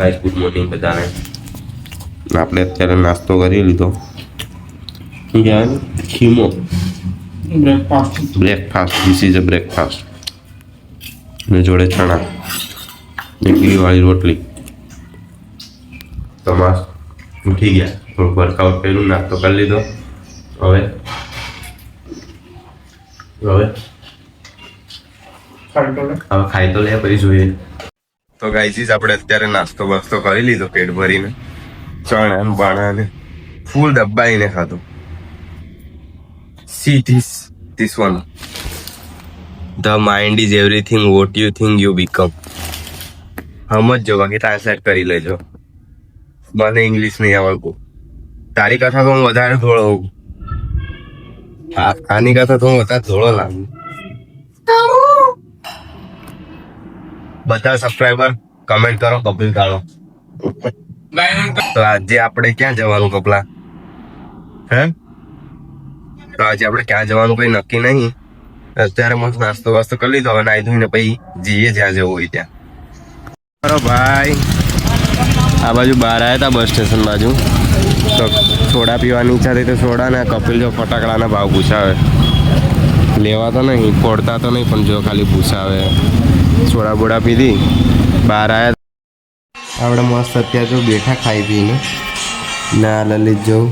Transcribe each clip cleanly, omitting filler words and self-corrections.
Guys good morning બધાને. આપણે અત્યારે નાસ્તો કરી લીધો. ખીમો breakfast this is a breakfast. ને જોડે ચણા ને ઘીવાળી રોટલી. તો મસ્ત ઉઠી ગયા, થોડું વર્કઆઉટ કર્યું, નાસ્તો કરી લીધો. હવે ખાઈ તો લે, પછી જોઈએ. તો ગાઈઝીસ આપણે અત્યારે નાસ્તો બાસ્તો કરી લીધો પેટ ભરીને. ચણા ને બાણા ને ફૂલ દબાઈને ખાધું. See this one. The mind is everything what you think you become. સમજો, બાકી ટ્રાન્સલેટ કરી લેજો. મને ઇંગ્લિશ નહીં આવડતું. તારી કથા તો હું વધારે ધોળો હોઉં. આની કથા તો હું વધારે ધોળો લાગુ. બધા સબસ્ક્રાઈબર કમેન્ટ કરો કપિલ કાળો. તો આજે આપણે ક્યાં જવાનું કપલા? હે? તો આજે આપણે ક્યાં જવાનું કઈ નક્કી નહીં. અત્યારે મસ્ત નાસ્તો વાસ્તો કરી લીધો, હવે નાઈ ધોઈને પછી જઈએ જ્યાં જવું હોય ત્યાં. બરો ભાઈ, આ બાજુ બહાર આવ્યા હતા બસ સ્ટેશન બાજુ. તો સોડા પીવાની ઈચ્છા થઈ તો સોડા ને કપિલ જો ફટાકડાના ભાવ પૂછાવે. લેવા તો નહીં, ફોડતા તો નહીં, પણ જો ખાલી પૂછાવે. સોડા બોડા પીધી, બહાર આવ્યા. આપણે મસ્ત અત્યારે જો બેઠા ખાઈ પીને. ના લલિત જવું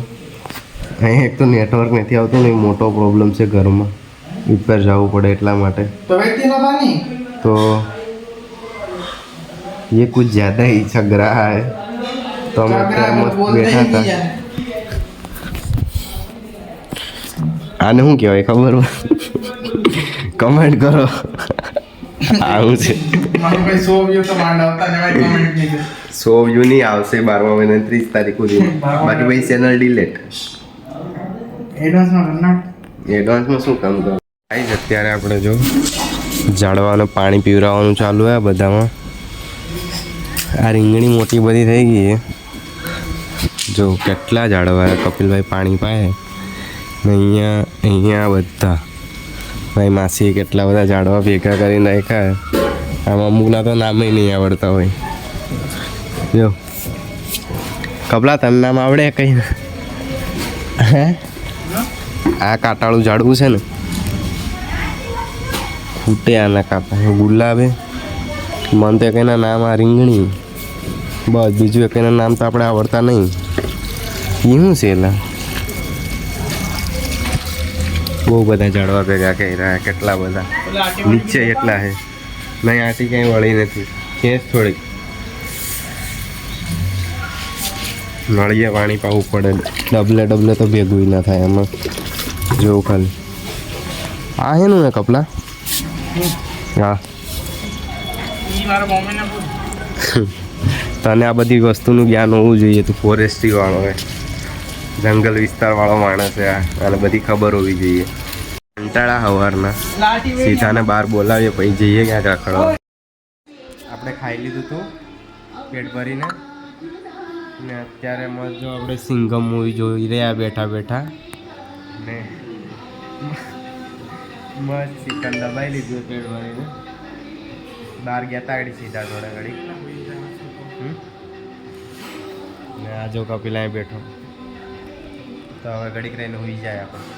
અહીં એક તો નેટવર્ક નથી આવતું ને, મોટો પ્રોબ્લેમ છે ઘરમાં. ઉપર જવું પડે એટલા માટે. તો ये कुछ ज़्यादा ही छग रहा है. तो हम અત્યારે મસ્ત બેઠા હતા. આને શું કહેવાય ખબર હોય? કમેન્ટ કરો. આવું છે 100 વ્યૂ નહીં આવશે 12મા મહિના 30 તારીખ સુધી. બાકી ભાઈ ચેનલ ડિલેટ. એડવાન્સમાં શું કામ કરો? અત્યારે આપણે જો ઝાડવાનું પાણી પીવડાવવાનું ચાલુ છે બધામાં. આ રીંગણી મોટી બધી થઈ ગઈ છે. જો કેટલા ઝાડવા કપિલભાઈ પાણી પાય ને. અહીંયા બધા ભાઈ માસી કેટલા બધા ઝાડવા ભેગા કરીને રાખ્યા. આમાં અમુકના તો નામે નહીં આવડતા હોય. જો કપલા તને નામ આવડે કઈ? હે, આ કાંટાળું ઝાડવું છે ને, ફૂટે આના કાંટા. ગુલાબે મન તો કંઈના નામ આ રીંગણી, બસ બીજું કંઈના નામ તો આપણે આવડતા નહીં. એ શું છે એલા? બહુ બધા ઝાડવા ભેગા કર્યા, કેટલા બધા નીચે એટલા છે. નહીં આથી કંઈ વળી નથી. ખેંચ થોડીક નળીએ પાણી પાવું પડે. ડબલે તો ભેગું ના થાય એમાં. જોવું ખાલી આ હેનું ને કપલા. હા, તને આ બધી વસ્તુનું જ્ઞાન હોવું જોઈએ. તું ફોરેસ્ટ્રી વાળો હોય, જંગલ વિસ્તાર વાળો માણસ છે. આને બધી ખબર હોવી જોઈએ. કંટાળા હવારના સીધાને બહાર બોલાવીએ પછી જઈએ ક્યાંક રખડવા. આપણે ખાઈ લીધું હતું પેટ ભરીને ને અત્યારે મસ્ત જો આપણે સિંઘમ મૂવી જોઈ રહ્યા બેઠા બેઠા ને મસ્ત ચિકન દબાઈ લીધું પેટ ભરીને. બહાર ગયા તા ઘડી સીધા થોડા ઘડી. ને આ જો કપિલ અહીં બેઠો. તો હવે ઘડીક રહીને હોઈ જાય આપણે.